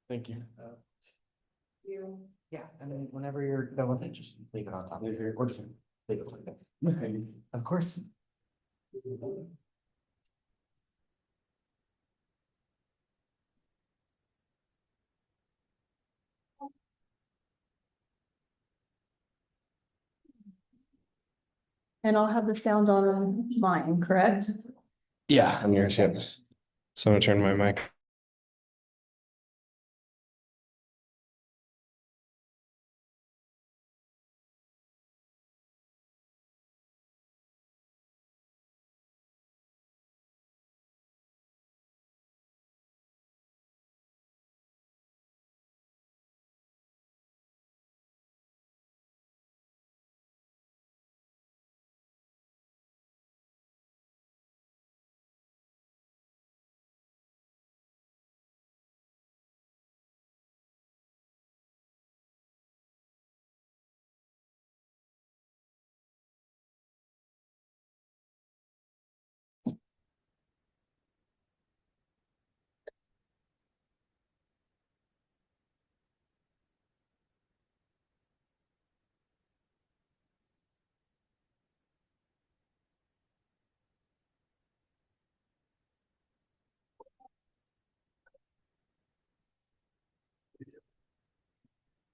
Thank you. Yeah, and then whenever you're done with it, just leave it on top of your, or just leave it like that. Of course. And I'll have the sound on mine, correct? Yeah, I'm yours. Yep. So I'm gonna turn my mic.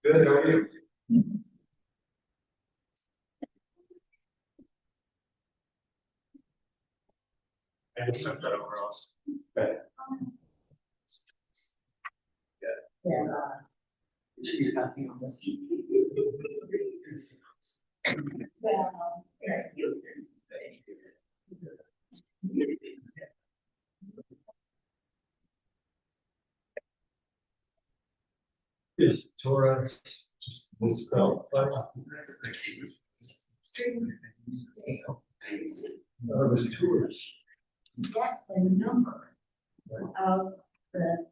Good, how are you? I just sent that over else. Okay. Is Torah just misspelled? It was tours. That's the number of that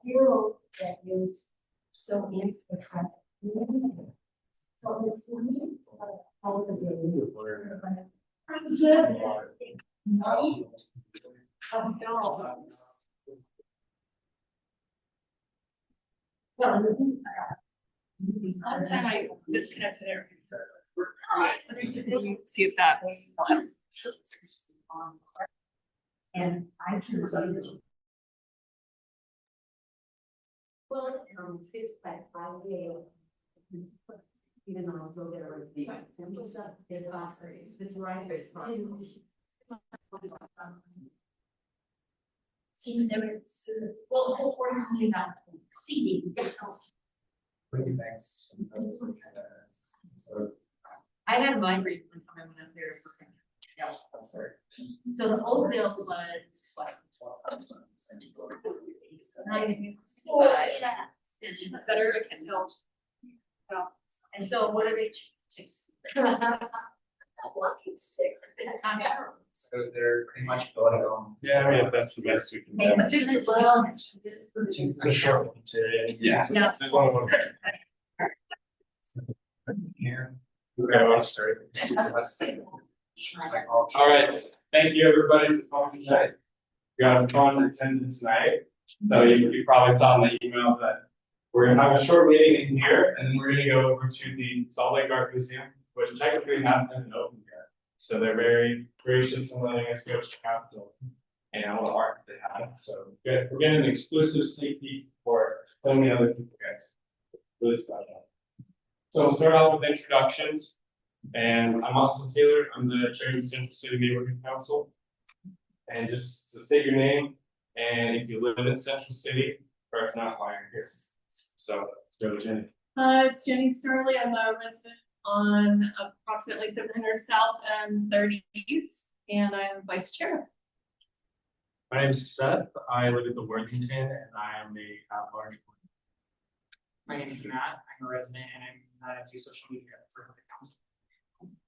zero that is so in the front. So it's all the day. No. Oh, no. One time I disconnected everything. So can you see if that was. And I can tell you. Well, 6 by 5 days. Even though I go there every day. The drivers. Seems there is, well, we're about seating. Pretty nice. So I had a migraine when I went up there. Yeah, that's right. so the old bill was like. Is it better? I can tell. And so what are they? Lucky 6. So they're pretty much going on. Yeah, that's the best we can do. It's a short one today. Yeah. Yeah. There's one of them. Here. Okay, I want to start. All right, thank you everybody for coming tonight. We got a fun attendance tonight. So you probably saw in the email that we're gonna have a short meeting in here and then we're gonna go over to the Salt Lake Art Museum, which technically hasn't been open yet. So they're very gracious in letting us go to the Capitol and all the art they have. So we're getting an exclusive sneak peek for so many other people, guys. Really special. So we'll start off with introductions. And I'm Austin Taylor. I'm the chair of the Central City Neighborhood Council. And just to state your name and if you live in Central City or if not, why you're here. So let's go to Jenny. It's Jenny Sterling. I'm a resident on approximately 700 South and 30 East, and I'm vice chair. My name's Seth. I live in the Worthington and I am a at-large. My name is Matt. I'm a resident and I do social media for the council.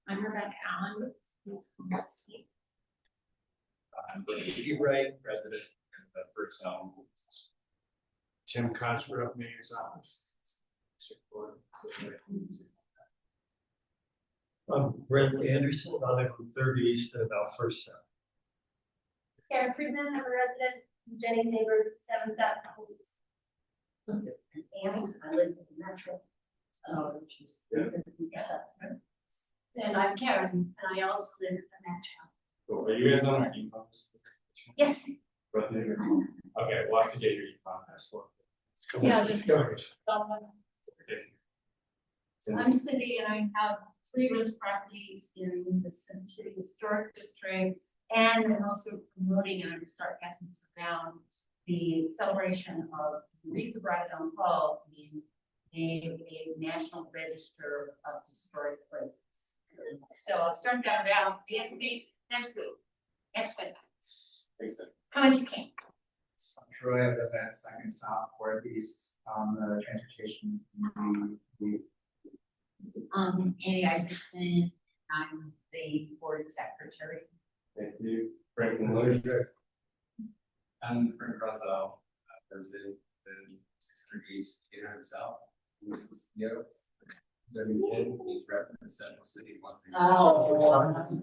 I'm Rebecca Allen. I'm Steve Wright, president of the personnel. Tim Cosgrove, mayor's office. I'm Brent Anderson. I live on 30 East at about First South. Karen Friedman, I'm a resident, Jenny's neighbor, 7 South. And I live in Metro. And I'm Karen, and I also live in Metro. Cool. Are you guys on our email? Yes. Okay, we'll have to get your email passport. Yeah, just- Go. I'm Cindy and I have 3 rental properties in the City Historic District. And I'm also promoting, and I'm gonna start passing this around, the celebration of Lisa Braddown Hall being named a National Register of Historic Places. So I'll start that around the information next week. Thanks. How much you can. Troy, I live at Second South Northeast on the transportation. Annie Isaacson, I'm the board secretary. Thank you. Franklin Lewis. I'm Frank Rosell, president in 600 East, 800 South. This is Yo. Debbie Kidd, he's representing Central City once again. Oh.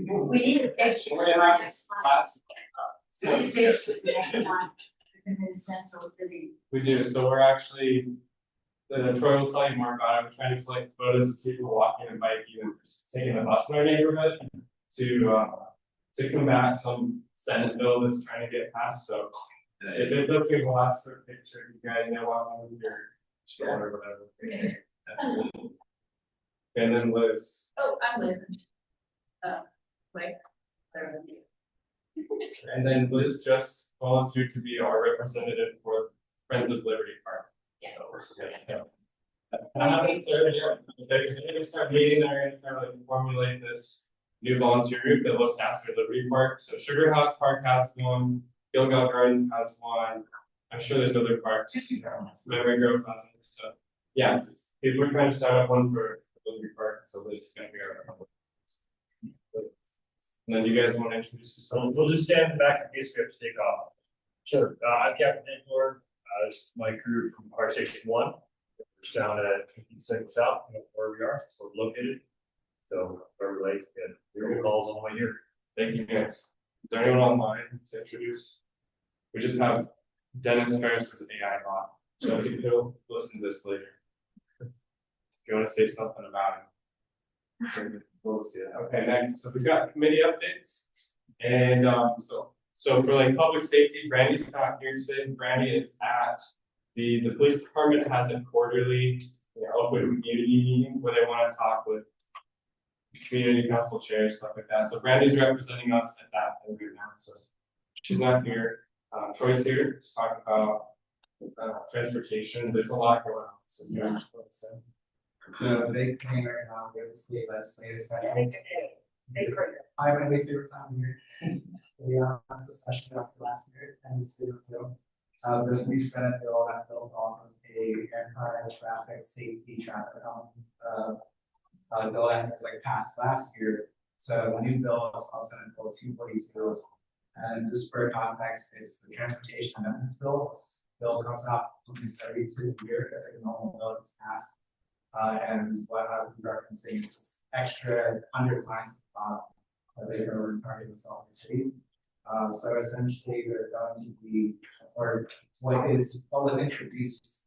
We need a picture. We're gonna have this class. We need a picture next time in this Central City. We do, so we're actually, Troy will tell you more about it, we're trying to collect photos of people walking and biking and taking the bus in our neighborhood to combat some Senate bill that's trying to get passed, so if it's okay, we'll ask for a picture, you guys know walking with your stroller or whatever. Absolutely. And then Liz. Oh, I'm Liz. Wait. And then Liz just volunteered to be our representative for Friends of Liberty Park. Yeah. So we're good. I'm not gonna start yet. They're gonna start meeting, they're gonna try to formulate this new volunteer group that looks after Liberty Park. So Sugar House Park has one, Gilgal Gardens has one. I'm sure there's other parks, Memory Grove has one. So yeah, we're trying to start up one for Liberty Park, so Liz is gonna be our. And then you guys want to introduce yourself? We'll just stand in the back in case we have to take off. Sure. I'm Captain Nick Lord. This is my crew from Fire Station 1. We're just down at 52nd South, you know where we are, where we're located. So, where we're late, and your calls on the way here. Thank you guys. Is there anyone online to introduce? We just have Dennis Ferris's AI bot. So he'll listen to this later. If you want to say something about it. We'll see it. Okay, next. So we've got committee updates. And so for like public safety, Brandy's not here today. Brandy is at the police department has a quarterly open community meeting where they want to talk with community council chairs, stuff like that. So Brandy's representing us at that thing right now. So she's not here. Troy's here to talk about transportation. There's a lot going on. So you know, The big thing right now with the state legislative session. I have my least favorite time of year. To be honest, especially after last year and this year too. There's a new Senate bill that built off of a anti-traffic safety traffic bill that was like passed last year. So the new bill is called Senate Bill 242. And just for context, it's the transportation amendments bill. This bill comes out almost every 2 years as like a normal bill that's passed. And what I would be referencing is this extra 100 lines of that they are targeting Salt Lake City. So essentially, they're going to be, or what was introduced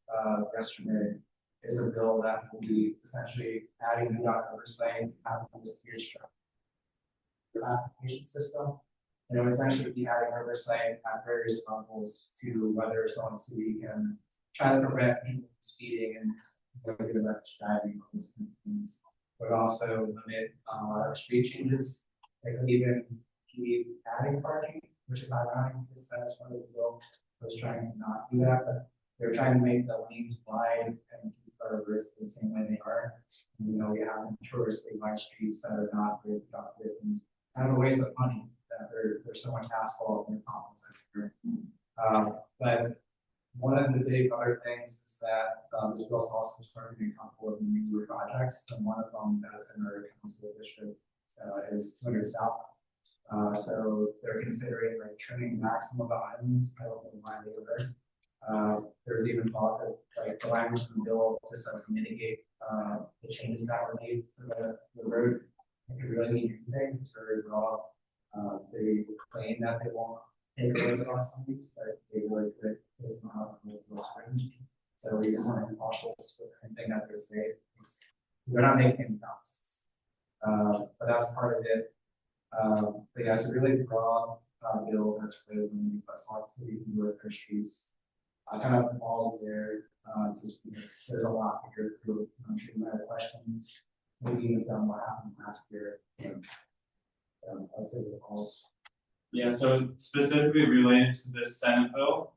yesterday is a bill that will be essentially adding the oversight, having this huge application system. And it would essentially be adding oversight at various levels to whether Salt Lake City can try to prevent people from speeding and driving those things, but also limit street changes. They could even keep adding parking, which is ironic because that's one of the bill was trying to not do that, but they're trying to make the lanes wide and keep our roads the same way they are. And, you know, we have notoriously wide streets that are not very productive and kind of a waste of money that there's so much asphalt and compensation. But one of the big other things is that this bill is also targeting a couple of new projects, and one of them that's in our council district is 200 South. So they're considering like trimming back some of the islands that are in my neighborhood. There's even talk of like the language in the bill just to mitigate the changes that were made to the road. It could really need anything. It's very raw. They claim that they won't take away the cost of these, but they really could, based on how it was written. So we just want to be cautious with anything that they say. They're not making any promises. But that's part of it. But yeah, it's a really broad bill that's really limiting us on to the worker streets. Kind of falls there, just because there's a lot to go through. I'm sure you have questions. Maybe even done what happened last year. I'll say the calls. Yeah, so specifically related to this Senate bill,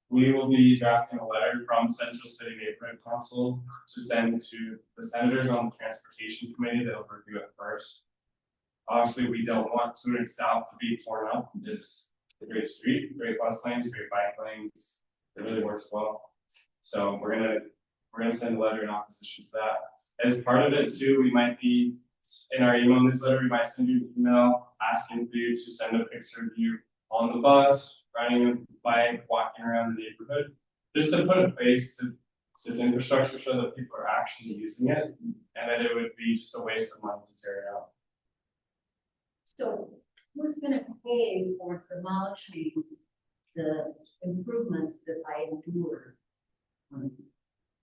we will be drafting a letter from Central City Neighborhood Council to send to the senators on the Transportation Committee. They'll review it first. Obviously, we don't want Turin South to be torn up. It's a great street, great bus lanes, great bike lanes. It really works well. So we're gonna send a letter in opposition to that. As part of it too, we might be in our email newsletter, we might send you an email asking for you to send a picture of you on the bus, riding a bike, walking around the neighborhood, just to put a face to this infrastructure so that people are actually using it, and that it would be just a waste of money to tear it out. So who's gonna pay for demolishing the improvements that I endured? I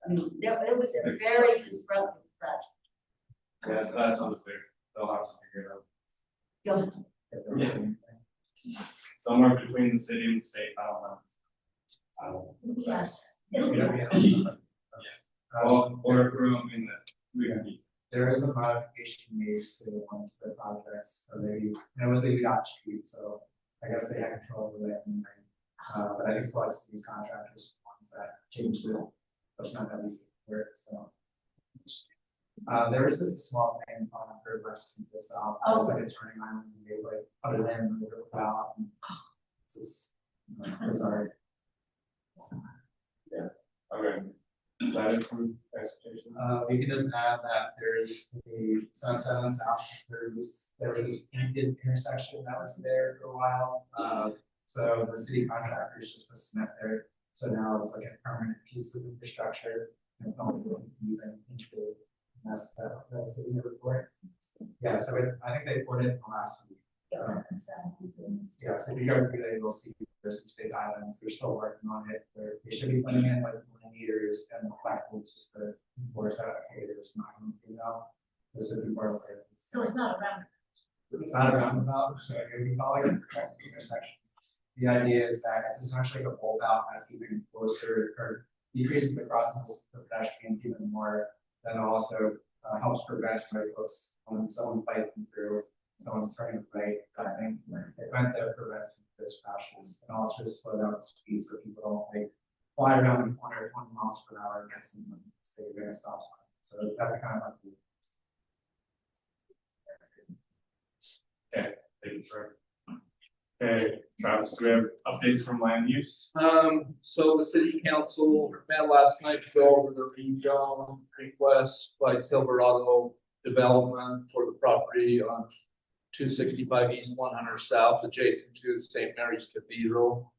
mean, that was a very disruptive project. Yeah, that's unclear. They'll have to figure it out. Yeah. Somewhere between the city and the state, I don't know. Yes. Or approving that we can be. There is a modification made to one of the projects, or maybe, and it was a UDOT street, so I guess they had control over that anyway. But I think select these contractors, ones that changed it, but not that easy for it, so. There is this small thing on Third West and this out, it's like a turning island, and they like put it in, and move it out, and it's just, sorry. Okay. Is that approved expectation? We can just add that there's the Sunset on South, there was this painted intersection that was there for a while. So the city contractors just put cement there, so now it's like a permanent piece of infrastructure. And no one will use anything to, that's the report. Yeah, so I think they poured it in the last week. Yeah, so if you go through there, you'll see there's these big islands, they're still working on it, they should be putting in like meters and the fact will just the force that, okay, there's not going to be out. This would be part of it. So it's not around. It's not a roundabout, so we call it an intersection. The idea is that it's essentially a bulb out that's even closer or decreases the crossing of pedestrians even more, then also helps prevent right hooks when someone's biking through, someone's turning right, I think it meant that prevents those crashes and also just slow down the speed so people don't like fly around the corner 20 miles per hour and get someone stay there and stop sign. So that's kind of like Okay, thank you, Troy. Okay, Travis, do we have updates from land use? So the city council met last night to go over the rezone request by Silverado Development for the property on 265 East 100 South, adjacent to St. Mary's Cathedral.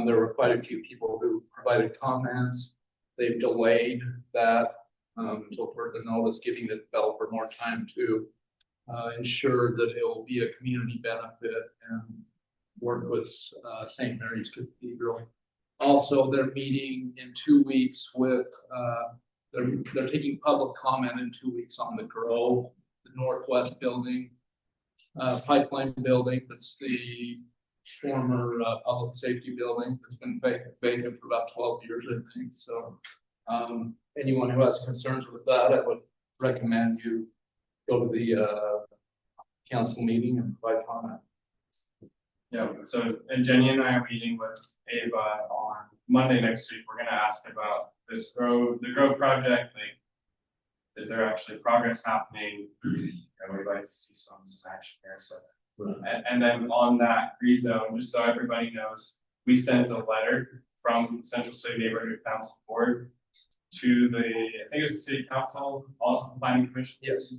There were quite a few people who provided comments. They've delayed that until further notice, giving the developer more time to ensure that it will be a community benefit and work with St. Mary's Cathedral. Also, they're meeting in 2 weeks with, they're taking public comment in 2 weeks on the Grove, the Northwest building, pipeline building. That's the former public safety building that's been vacant for about 12 years, I think. So anyone who has concerns with that, I would recommend you go to the council meeting and provide comment. Yeah, so, and Jenny and I are meeting with Ava on Monday next week. We're gonna ask about this the Grove project, like, is there actually progress happening? And we'd like to see some action here, so. And then on that rezone, just so everybody knows, we sent a letter from Central City Neighborhood Council Board to the, I think it's the City Council, also the Planning Commission. Yes.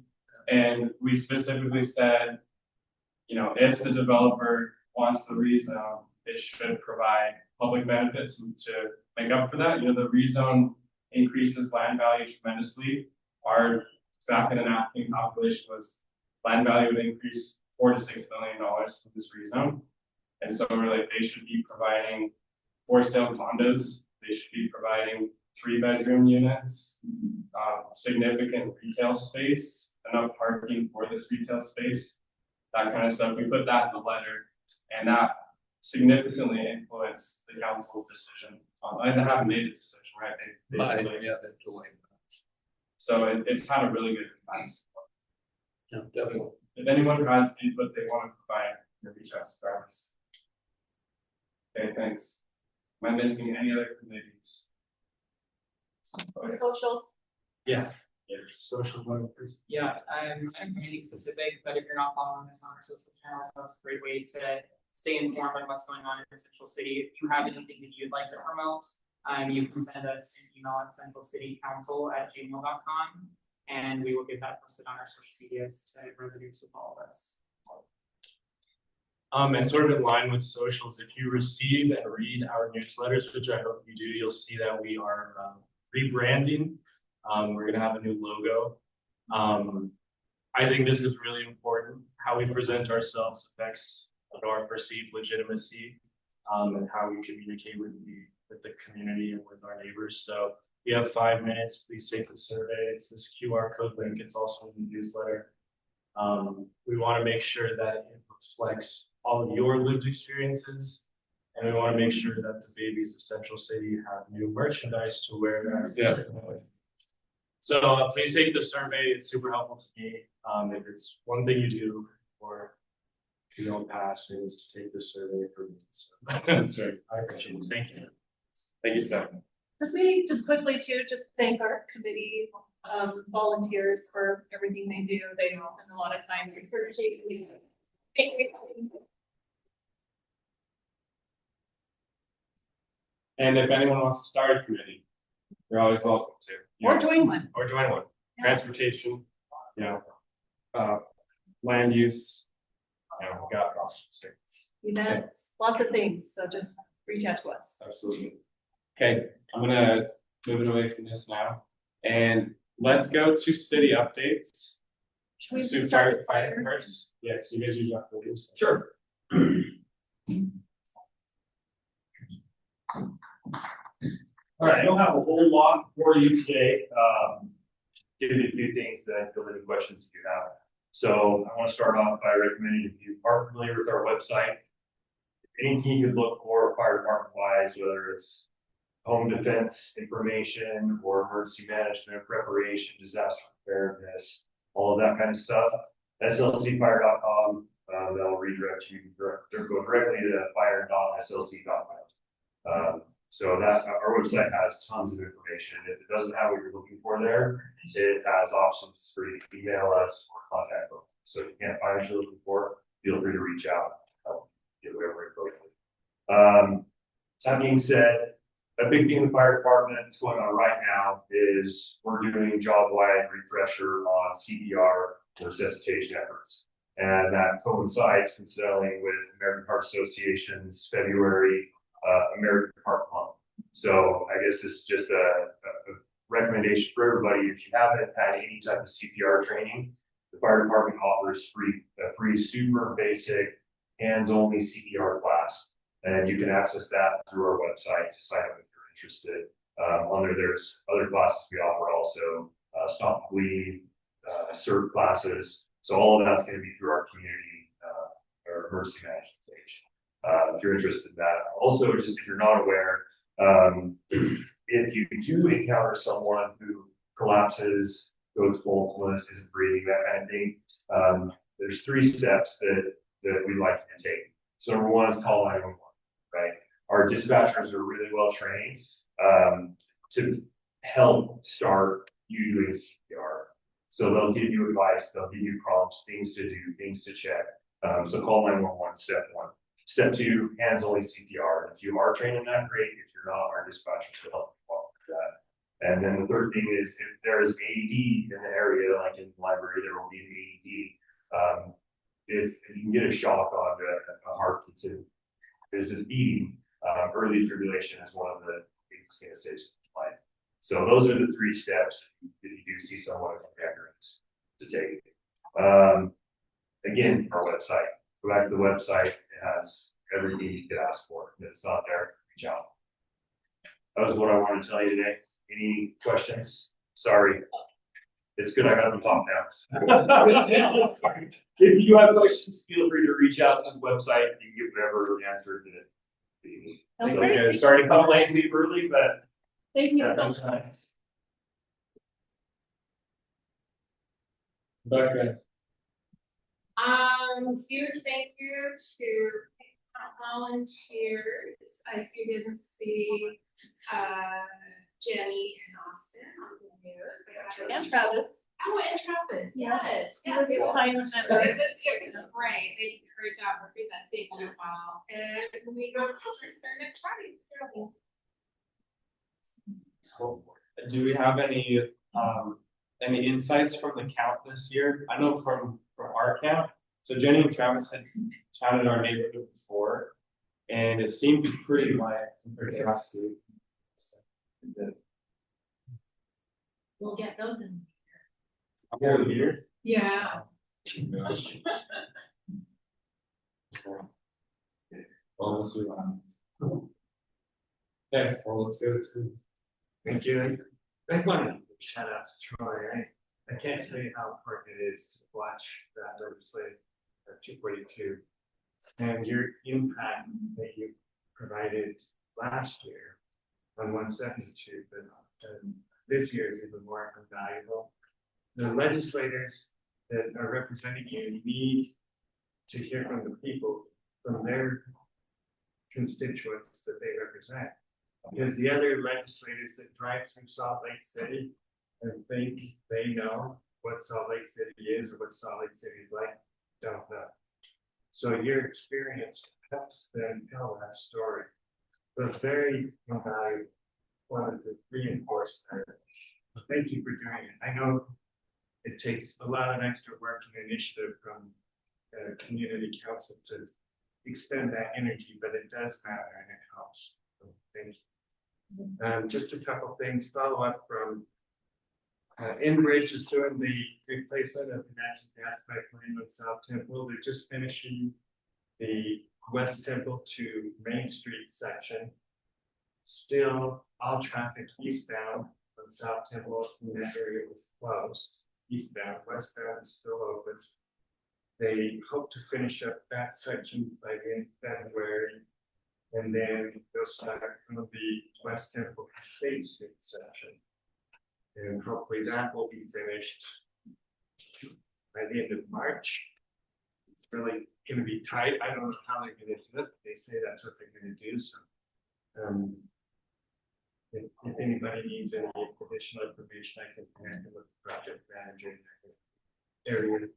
And we specifically said, you know, if the developer wants the rezone, it should provide public benefits to make up for that. You know, the rezone increases land value tremendously. Our back in the napkin calculation was land value would increase $4 to $6 million for this rezone. And so we're like, they should be providing for sale condos. They should be providing 3-bedroom units, significant retail space, enough parking for this retail space, that kind of stuff. We put that in the letter, and that significantly influenced the council's decision. They haven't made a decision, right? They delayed. Yeah, they're delaying. So it's had a really good advice. Yeah, definitely. If anyone has input they want to provide, reach out to Travis. Okay, thanks. Am I missing any other committees? Okay. Social. Yeah. Social workers. Yeah, I'm community specific, but if you're not following us on our social channels, that's a great way to stay informed on what's going on in Central City. If you have anything that you'd like to promote, you can send us an email at centralcitycouncil@gmail.com, and we will get that posted on our social medias to residents who follow us. And sort of in line with socials, if you receive and read our newsletters, which I hope you do, you'll see that we are rebranding. We're gonna have a new logo. I think this is really important. How we present ourselves affects our perceived legitimacy, and how we communicate with the community and with our neighbors. So you have 5 minutes, please take the survey. It's this QR code link. It's also in the newsletter. We want to make sure that it reflects all of your lived experiences, and we want to make sure that the babies of Central City have new merchandise to wear. So please take the survey. It's super helpful to me. If it's one thing you do or you don't pass, is to take the survey for me. So That's right. I appreciate it. Thank you. Thank you, Steph. Could we just quickly too, just thank our committee volunteers for everything they do. They spend a lot of time researching. And if anyone wants to start a committee, you're always welcome to. Or join one. Or join one. Yeah. Transportation, land use, we got options. Events, lots of things. So just reach out to us. Absolutely. Okay, I'm gonna move it away from this now, and let's go to city updates. Should we So start with fire fire? first? Yes, you guys usually have to do so. Sure. All right, I don't have a whole lot for you today. Give you a few things that fill any questions if you have. So I want to start off by recommending if you are familiar with our website, anything you could look for fire department wise, whether it's home defense information or emergency management, preparation, disaster preparedness, all of that kind of stuff. slcfire.com, that'll redirect you, go directly to fire.slc.com. So that our website has tons of information. If it doesn't have what you're looking for there, it has options for you to email us or contact us. So if you can't find what you're looking for, feel free to reach out, help get whatever info. That being said, a big thing in the fire department that's going on right now is we're doing job-wide refresher on CPR resuscitation efforts. And that coincides coincidentally with American Heart Association's February American Heart Month. So I guess this is just a recommendation for everybody. If you haven't had any type of CPR training, the fire department offers a free super basic hands-only CPR class. And you can access that through our website to sign up if you're interested. There's other classes we offer also, stop bleeding, CERT classes. So all of that's going to be through our community, or emergency management page. If you're interested in that. Also, just if you're not aware, if you do encounter someone who collapses, goes comatose, isn't breathing, that kind of thing, there's 3 steps that we'd like you to take. So number 1 is call 911, right? Our dispatchers are really well trained to help start you doing CPR. So they'll give you advice, they'll give you prompts, things to do, things to check. So call 911, step 1. Step 2, hands-only CPR. And if you are trained in that, great. If you're not, our dispatchers will help you walk through that. And then the third thing is if there is AED in the area, like in the library, there will be an AED. If you can get a shock on a heart that's is beating, early fibrillation is one of the things that's going to save life. So those are the 3 steps that you do see someone with recurrence to take. again, our website, go back to the website, it has everything you could ask for, if it's not there, reach out. That was what I wanted to tell you today. Any questions? Sorry. It's good I got them talk now. If you have questions, feel free to reach out to the website, you can get whatever answer that you need. So, yeah, sorry to come late and leave early, but. Thank you. Yeah, thanks. Huge thank you to volunteers. If you didn't see, Jenny and Austin on the news. And Travis. Oh, and Travis, yes. He was It was fine with it that. was great. They did a great job representing you well. And we go to sister next Friday. Do we have any insights from the count this year? I know from our count, so Jenny and Travis had counted our neighborhood before, and it seemed pretty light compared to last week. We'll get those in. Whole year? Yeah. Well, let's see what happens. Okay, well, let's go to. Thank you. I want to shout out to Troy. I can't tell you how important it is to watch that legislative 242 and your impact that you provided last year on 172, but this year is even more invaluable. The legislators that are representing you need to hear from the people, from their constituents that they represent. Because the other legislators that drive through Salt Lake City and think they know what Salt Lake City is or what Salt Lake City is like, don't know. So your experience helps them tell that story. But it's very valuable. Wanted to reinforce that. Thank you for doing it. I know it takes a lot of extra work and initiative from community council to expend that energy, but it does matter and it helps. So thank you. Just a couple things, follow up from Enbridge is doing the replacement of the natural gas pipeline with South Temple. They're just finishing the West Temple to Main Street section. Still, all traffic eastbound on South Temple in that area was closed. Eastbound, westbound is still open. They hope to finish up that section by the end of February. And then they'll start on the West Temple State Street section. And hopefully that will be finished by the end of March. It's really going to be tight. I don't know how they're going to do it. They say that's what they're going to do. So if anybody needs any additional information, I can connect them with the project manager in that area.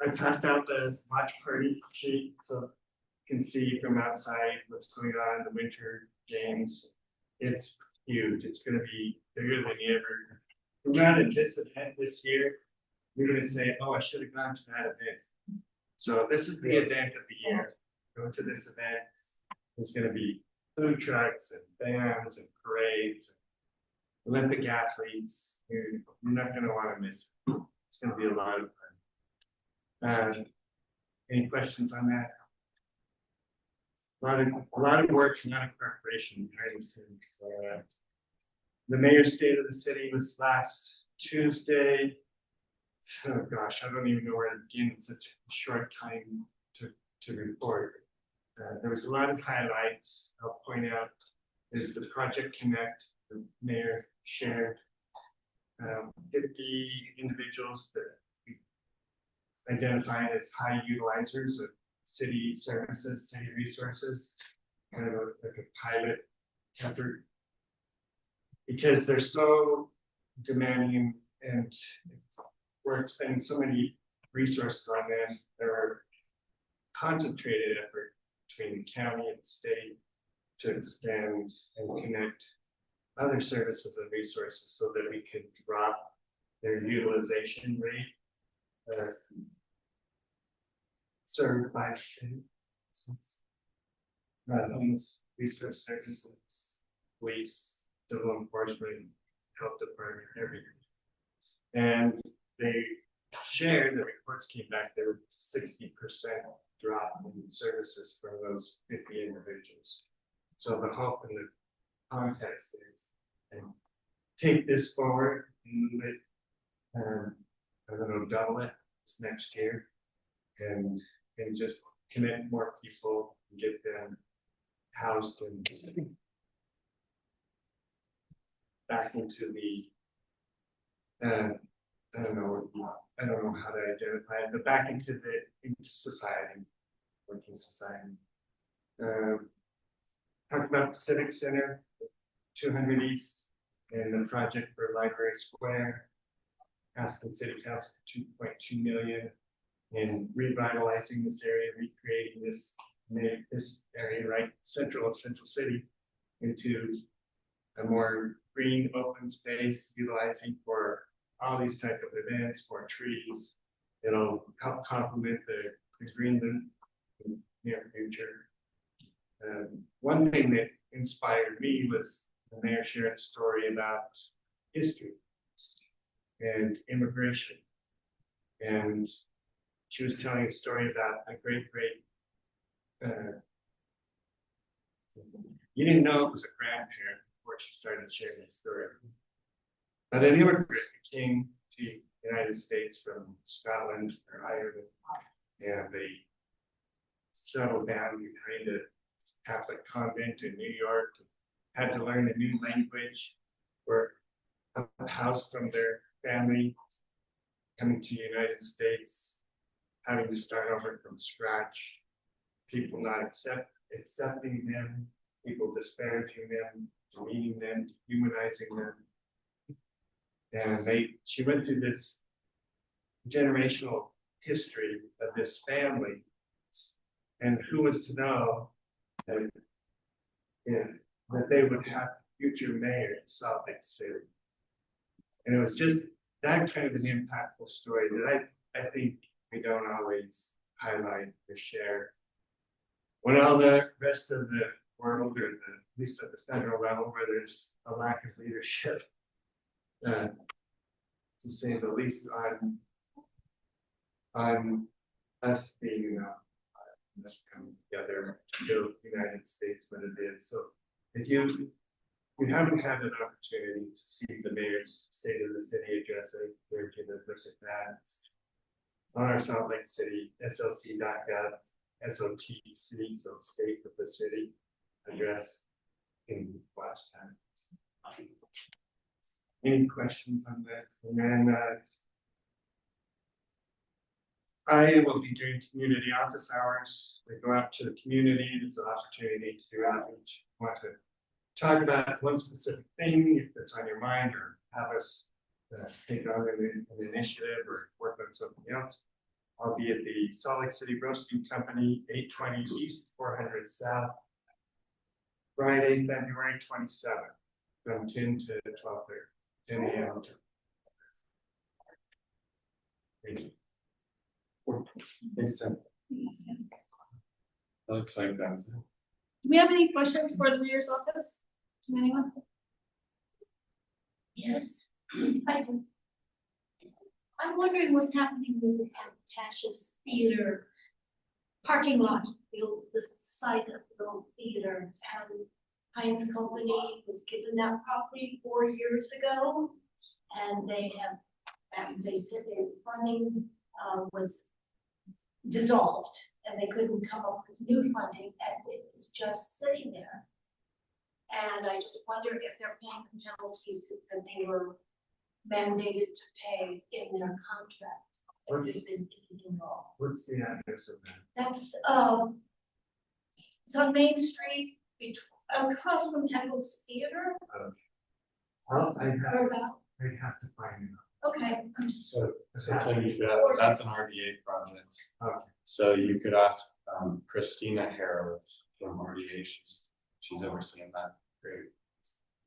I passed out the watch party sheet so you can see from outside what's going on in the winter games. It's huge. It's going to be bigger than ever. We're not at this event this year. You're going to say, oh, I should have gone to that event. So this is the event of the year. Go to this event. There's going to be food trucks and bands and parades, and Olympic athletes. You're not going to want to miss it. It's going to be a lot of fun. Any questions on that? A lot of work, a lot of preparation behind the scenes. The mayor's state of the city was last Tuesday. Oh gosh, I don't even know where to begin in such a short time to report. There was a lot of highlights. I'll point out is the Project Connect. The mayor shared 50 individuals that we identified as high utilizers of city services, city resources, kind of like a pilot effort, because they're so demanding and we're spending so many resources on them. There are concentrated effort between the county and the state to extend and connect other services and resources so that we can drop their utilization rate served by the city. Homeless resource services, police, civil enforcement, health department, everything. And they share, the reports came back, there were 60% drop in services from those 50 individuals. So the hope and the context is, and take this forward and move it, I don't know, double it this next year, and just connect more people and get them housed and back into the, I don't know how to identify it, but back into society, working society. Talked about the Civic Center, 200 East, and the project for Library Square. Asking City Council for 2.2 million in revitalizing this area, recreating this area right central of Central City into a more green open space, utilizing for all these type of events, for trees. It'll help complement the Greenland in the near future. One thing that inspired me was the mayor shared a story about history and immigration. And she was telling a story about a great, you didn't know it was a grandparent before she started sharing the story. But an immigrant came to the United States from Scotland or Ireland, and they settled down behind a Catholic convent in New York, had to learn a new language, were housed from their family, coming to the United States, having to start over from scratch, people not accepting them, people disparaging them, demeaning them, dehumanizing them. And she went through this generational history of this family, and who was to know that, that they would have future mayor of Salt Lake City. And it was just that kind of an impactful story that I think we don't always highlight or share. When all the rest of the world, or at least at the federal level, where there's a lack of leadership, to say the least, on us being us coming together to build the United States what it is. So if you haven't had an opportunity to see the mayor's State of the City address, I encourage you to look at that. It's on our Salt Lake City, slc.gov, SOTC, so State of the City address in last time. Any questions on that? And then I will be doing community office hours. We go out to the community. There's an opportunity to do outreach. Want to talk about one specific thing, if it's on your mind, or have us take on an initiative or work on something else. I'll be at the Salt Lake City Roasting Company, 820 East, 400 South, Friday, February 27th, from 10 to 12:30, 10 a.m. Thank you. Thanks, Tim. That looks like that. Do we have any questions for the mayor's office? From anyone? Yes, I do. I'm wondering what's happening with the Tasha's Theater parking lot, the site of the old theater. Heinz Company was given that property 4 years ago, and they said their funding was dissolved, and they couldn't come up with new funding, and it was just sitting there. And I just wonder if they're paying the penalties that they were mandated to pay in their contract. If there's been anything wrong. What's the address of that? That's it's on Main Street, across from Eccles Theater. Well, I Or about. have to find it. Okay, I'm just. So Tim, that's an RDA project. Okay. So you could ask Christina Harrowitz from RDA. She's overseeing that. Great.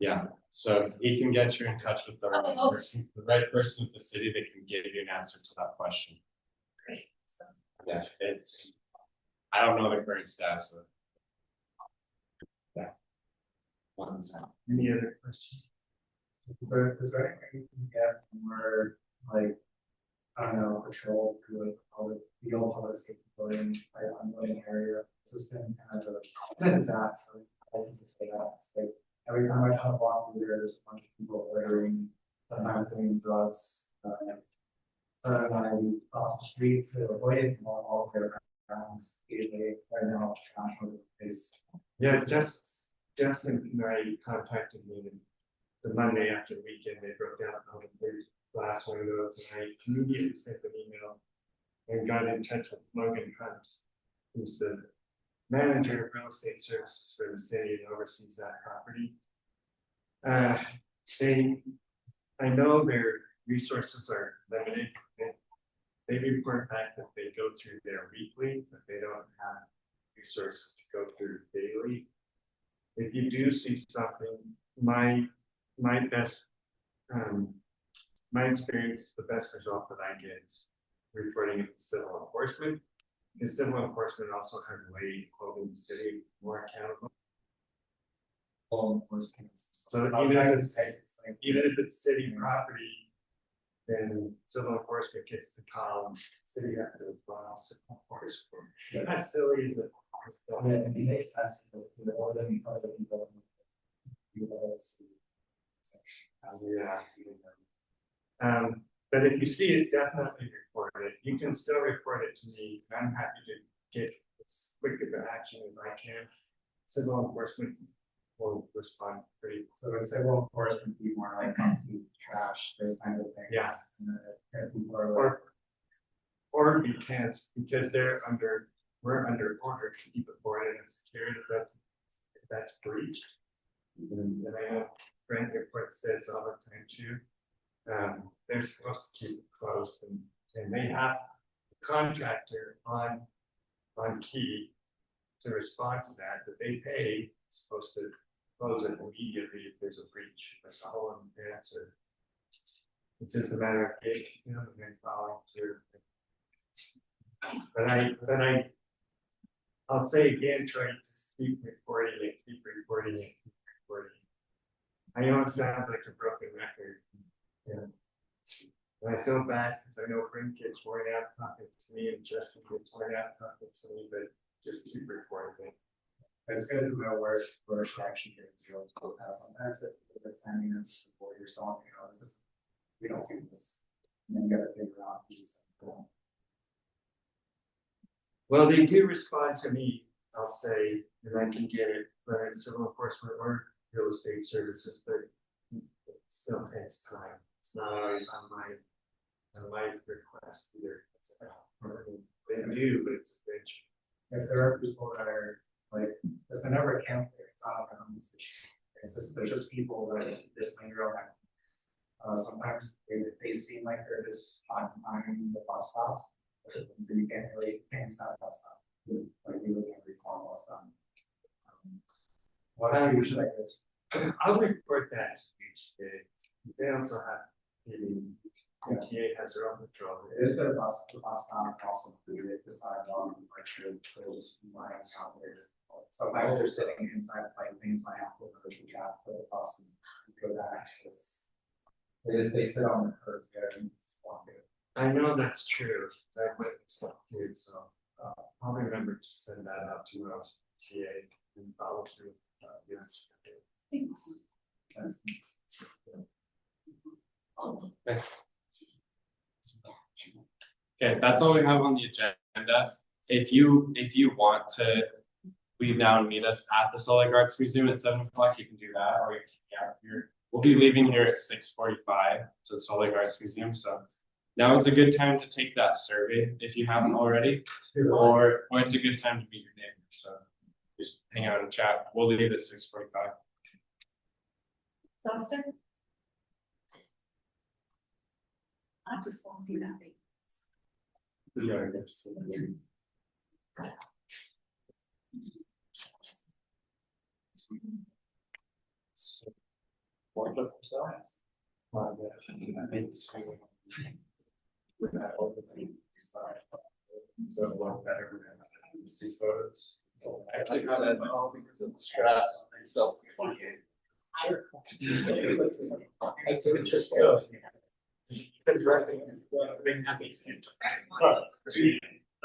Yeah, so he can get you in touch with the right person at the city that can give you an answer to that question. Great. So. Yeah, I don't know the current status of that. Any other questions? Is there anything you can get more like I don't know, patrol through like the old public safety building, like unloading area. This has been kind of a disaster. I can say that. It's like every time I come walk through there, there's a bunch of people ordering, sometimes doing drugs. When I cross the street to avoid it, all their grounds, right now, is. Yeah, Justin and I contacted me the Monday after the weekend, they broke down all the glass windows, and I immediately sent an email and got in touch with Logan Hunt, who's the manager of real estate services for the city and oversees that property. I know their resources are limited. They report back that they go through their weekly, but they don't have resources to go through daily. If you do see something, my best, my experience, the best result that I get reporting it to civil enforcement. Because civil enforcement also has a way of holding the city more accountable. So even if it's city property, then civil enforcement gets the call, city has to file civil enforcement. That's silly, is it? It makes sense because the order of other people. Yeah. But if you see it, definitely report it. You can still report it to me. I'm happy to get as quick of an action as I can. Civil enforcement will respond pretty. So it's civil enforcement be more like trash, those kind of things. Yeah. People are Or we can't, because we're under order to keep it boarded and secured if that's breached. And I know Brent reports this all the time too. They're supposed to keep it closed and they have a contractor on key to respond to that, but they pay, it's supposed to close it immediately if there's a breach. That's the whole answer. It's just a matter of getting them and following through. But I'll say again, try to keep reporting it, keep reporting it, keep reporting it. I know it sounds like a broken record. Yeah. And I feel bad because I know Brent gets worn out talking to me and Justin gets worn out talking to me, but just keep reporting it. It's good to know where to actually get to. Sometimes it's sending us before you're selling, we don't do this. And then you gotta figure out these. Well, they do respond to me, I'll say, and I can get it, whether it's civil enforcement or real estate services, but it still takes time. It's not always on my request either. They do, but it's a bitch. If there are people that are like, there's never a camp there, it's not a conversation. It's just, there's just people that just linger around. Sometimes they seem like they're just occupying the bus stop. So you can't really stop bus stop. Like we look at reform bus stop. What should I go to? I'll report that to each day. They also have MTA has their own patrol. Is there the bus stop also included the sidewalk, like sure they're just lying out there. Sometimes they're sitting inside like things like Apple or the gap for the bus and go back. They sit on the curbs there and walk it. I know that's true. That witnessed that too, so I'll remember to send that out to MTA and follow through. Yes. Okay, that's all we have on the agenda. If you want to leave now and meet us at the Solid Arts Museum at 7 o'clock, you can do that, or you can, we'll be leaving here at 6:45 to the Solid Arts Museum. So now is a good time to take that survey if you haven't already, or it's a good time to meet your neighbor. So just hang out and chat. We'll leave at 6:45. Austin? I just want to see that thing. So a lot better than see photos. So I said, oh, because of the strap, myself. Sure. I said, just go. I'm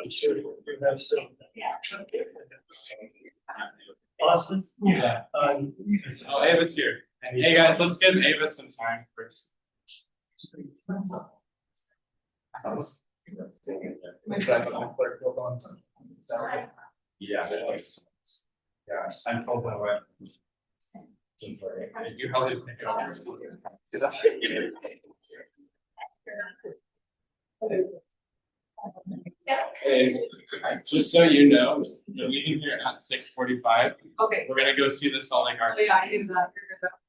sure you have some. Austin? Yeah. Oh, Ava's here. Hey guys, let's give Ava some time first. Yeah. Yeah, I'm told my wife. You probably pick it up. Hey, just so you know, we're leaving here at 6:45. Okay. We're gonna go see the Salt Oh, yeah, I knew that.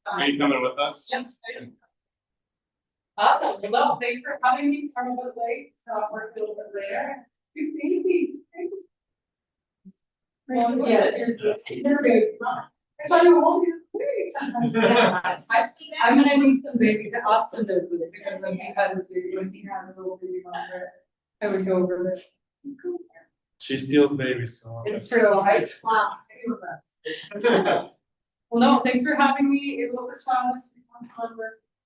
Are you coming with us? Yep. Awesome. Well, thanks for having me. Sorry I'm a bit late. We're a little bit later. Well, yes, you're big. I thought you were only I'm gonna need some baby to Austin knows this because when he had his little baby monitor, I would go over this. She steals babies, so. It's true. Well, no, thanks for having me. It was fun.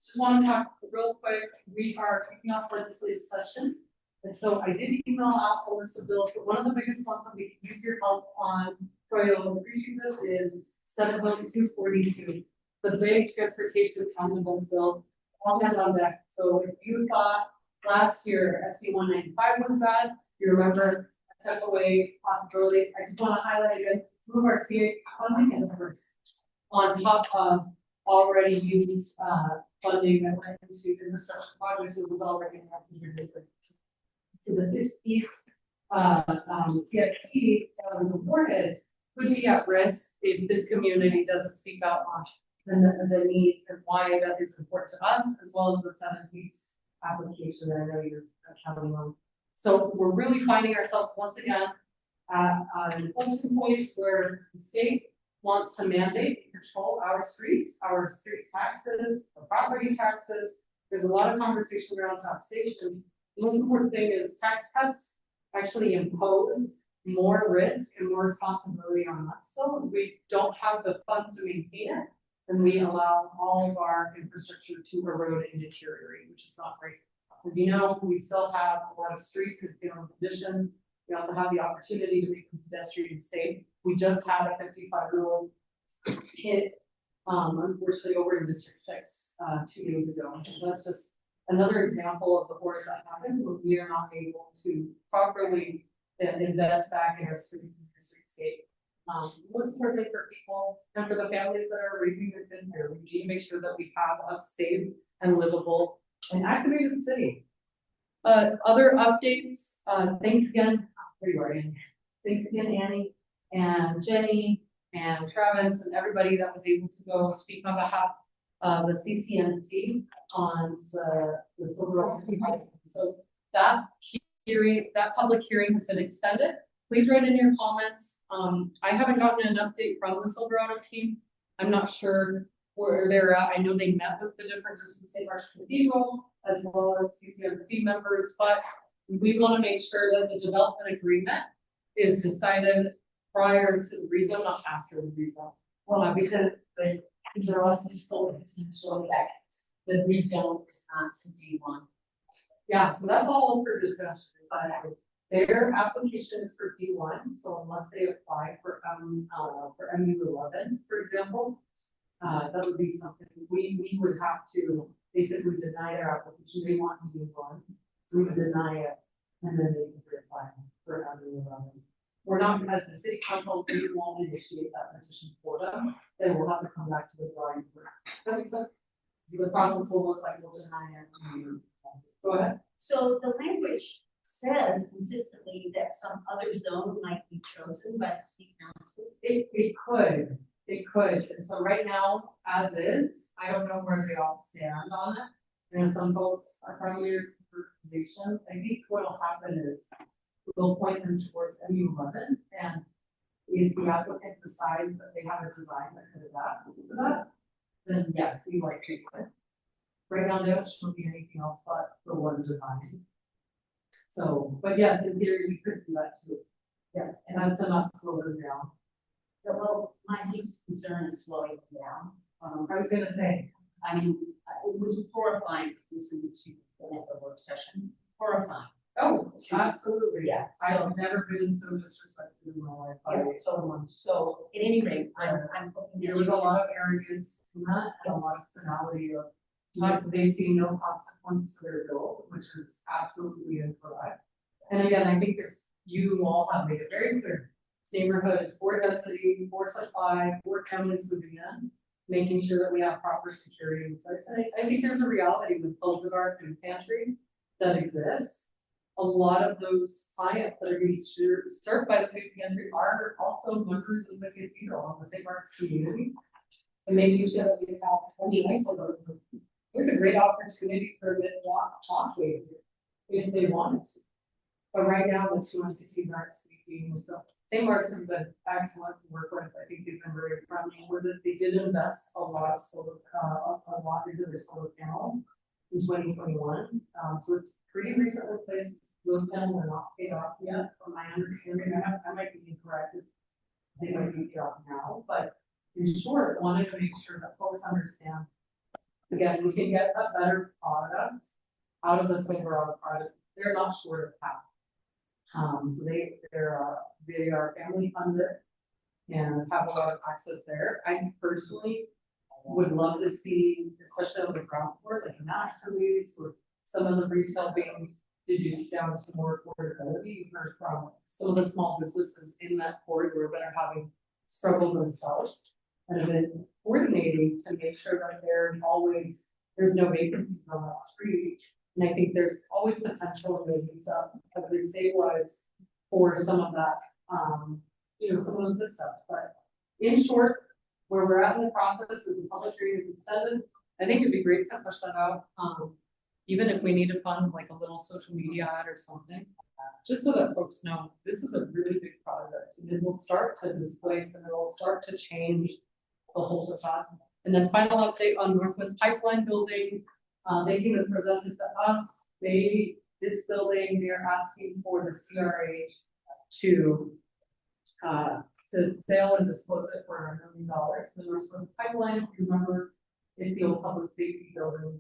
Just want to talk real quick. We are kicking off legislative session. And so I did email out a list of bills, but one of the biggest ones that we can use your help on, Troy, you'll appreciate this, is Senate Bill 242. The big transportation omnibus bill, all hands on deck. So if you thought last year SB 195 was bad, you remember I took away possibility. I just want to highlight again, some of our CA funding is first on top of already used funding that went into infrastructure projects that was already in to the 60s. PIP that was awarded could be at risk if this community doesn't speak out on the needs and why that is important to us, as well as the 7th application that I know you're counting on. So we're really finding ourselves once again at an inflection point where the state wants to mandate and control our streets, our street taxes, the property taxes. There's a lot of conversation around taxation. The most important thing is tax cuts actually impose more risk and more responsibility on us. So we don't have the funds to maintain it, and we allow all of our infrastructure to erode and deteriorate, which is not great. As you know, we still have a lot of streets in failing conditions. We also have the opportunity to make them pedestrian safe. We just had a 55-year-old hit, unfortunately, over in District 6 2 days ago. So that's just another example of the horrors that happen when we are not able to properly invest back in our streets and our streetscape. Most importantly for people and for the families that are raising their kids here, we need to make sure that we have a safe and livable and activated city. Other updates, thanks again. There you are, Annie. Thanks again, Annie and Jenny and Travis and everybody that was able to go speak on behalf of the CCNC on the Silver Rock project. So that hearing, that public hearing has been extended. Please write in your comments. I haven't gotten an update from the Silverado team. I'm not sure where they're at. I know they met with the different groups in St. Mark's Cathedral as well as CCNC members, but we want to make sure that the development agreement is decided prior to the rezone, not after the rezone. Well, because they're also still potential that the rezone is not to D1. Yeah, so that's all for discussion. Their application is for D1, so unless they apply for MU11, for example, that would be something we would have to basically deny their application. They want D1, so we would deny it, and then they can reapply for MU11. We're not, as the city council, we won't initiate that petition for them. Then we'll have to come back to the drawing board. Does that make sense? So the process will look like we'll deny it. Go ahead. So the language says consistently that some other zone might be chosen by the city council. It could. And so right now, as is, I don't know where they all stand on it. You know, some folks are friendly to organization. I think what'll happen is we'll point them towards MU11, and if the applicant decides that they have a design that could adapt to that, then yes, we like to do it. Right now, there shouldn't be anything else but the one design. So, but yes, in theory, we could do that too. Yeah, and that's to not slow them down. Well, my biggest concern is slowing them down. I was gonna say, I mean, it was horrifying to listen to at the work session, horrifying. Oh, absolutely. Yeah, so- I've never been so disrespected in my life. So at any rate, I'm hoping. There was a lot of arrogance in that, and a lot of tonality of, they see no consequence to their goal, which is absolutely incorrect. And again, I think it's, you all have made it very clear. This neighborhood is for density, for supply, for families moving in, making sure that we have proper security and such. And I think there's a reality with both of our food pantry that exists. A lot of those clients that are being served by the food pantry are also members of the cathedral of the St. Mark's community. And making sure that we have, I mean, I told them, there's a great opportunity for a mid-block pathway if they wanted to. But right now, the two entities aren't speaking, so St. Mark's has been excellent to work with. I think they've been very friendly with it. They did invest a lot of solar, a lot into their solar panel in 2021. So it's pretty recently placed. Those panels are not paid off yet, from my understanding. I might be incorrect. They might be paid off now, but in short, wanted to make sure that folks understand. Again, we can get a better product out of the Silverado product. They're not short of capital. So they are family funded and have a lot of access there. I personally would love to see, especially on the ground floor, like master lease or some of the retail being reduced down to more affordability. You've heard from some of the small businesses in that corridor that are having struggled themselves and have been coordinating to make sure that there's no vacancies on that street. And I think there's always potential to use up a good stabilize for some of that, some of those good stuff. But in short, where we're at in the process is the public hearing is extended. I think it'd be great to push that out. Even if we need to fund like a little social media ad or something, just so that folks know this is a really big project and it will start to displace and it will start to change the whole facade. And then final update on Northwest Pipeline Building. They came and presented to us. This building, they are asking for the CRH to sell and dispose it for $1 million. The Northwest Pipeline, if you remember, is the old public safety building.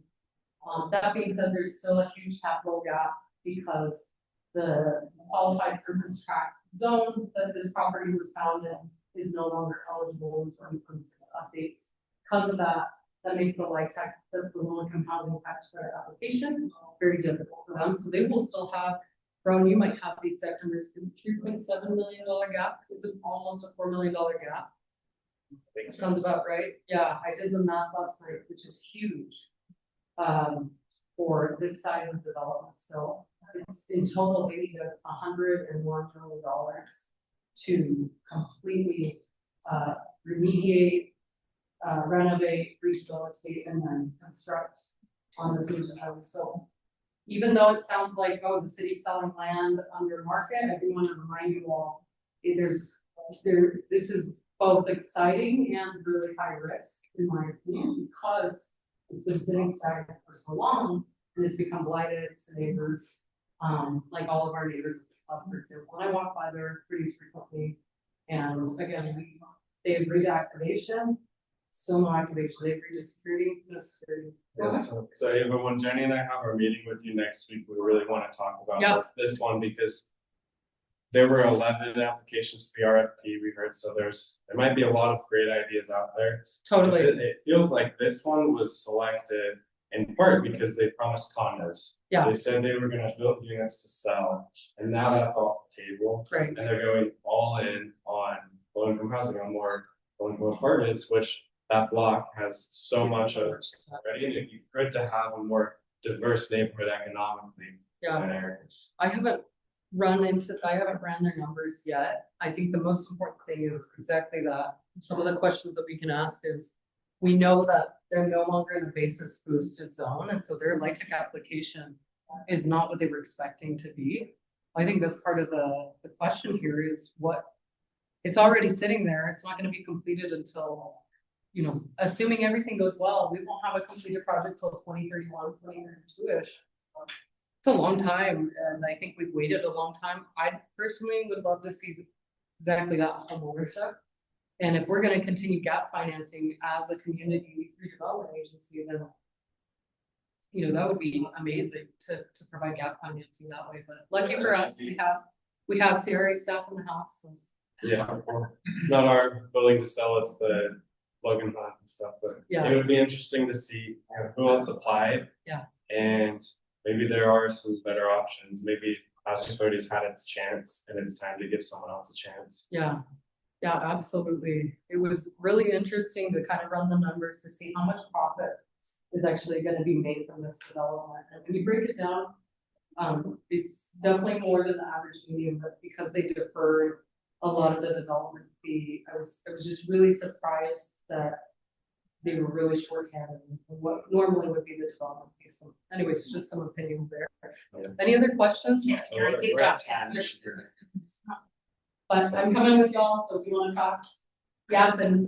That being said, there's still a huge capital gap because the qualified surface tract zone that this property was found in is no longer eligible in 2026 updates. Because of that, that makes the LIHTC, the low-income housing tax credit application, very difficult for them. So they will still have, Brown, you might have the exact numbers, it's $3.7 million gap. It's almost a $4 million gap. That sounds about right. Yeah, I did the math last night, which is huge. For this size of development. So it's in total, they need $101 million to completely remediate, renovate, rehabilitate, and then construct on this new design. So even though it sounds like, oh, the city's selling land under market, I do want to remind you all, this is both exciting and really high risk, in my opinion, because it's been sitting stagnant for so long and it's become blighted to neighbors, like all of our neighbors, for example. And I walk by there pretty frequently. And again, they agree to activation, still no activation. They agree to security, no security. Yeah, so Ava, when Jenny and I have our meeting with you next week, we really want to talk about this one because there were 11 applications to the RFP we heard, so there might be a lot of great ideas out there. Totally. It feels like this one was selected in part because they promised condos. Yeah. They said they were gonna build units to sell, and now that's off the table. Right. And they're going all in on low-income housing, on more low-income apartments, which that block has so much of already, and it'd be good to have a more diverse neighborhood economically. Yeah. I haven't ran their numbers yet. I think the most important thing is exactly that. Some of the questions that we can ask is, we know that they're no longer in a basis boosted zone, and so their LIHTC application is not what they were expecting to be. I think that's part of the question here is it's already sitting there. It's not going to be completed until, assuming everything goes well, we won't have a completed project till 2031, 2032-ish. It's a long time, and I think we've waited a long time. I personally would love to see exactly that home ownership. And if we're gonna continue gap financing as a community redevelopment agency, then you know, that would be amazing to provide gap financing that way, but lucky for us, we have CRA staff in the house. So. Yeah, it's not our building to sell, it's the Logan Hunt and stuff, but Yeah. it would be interesting to see, you know, who else applied. Yeah. And maybe there are some better options, maybe House Cody's had its chance and it's time to give someone else a chance. Yeah, yeah, absolutely. It was really interesting to kind of run the numbers to see how much profit is actually gonna be made from this development. And when you break it down, it's definitely more than the average medium, but because they deferred a lot of the development fee, I was just really surprised that they were really short-handed in what normally would be the development fee. So anyways, just some opinions there. Yeah. Any other questions? So we're at 10. But I'm coming with y'all, so if you wanna talk, yap and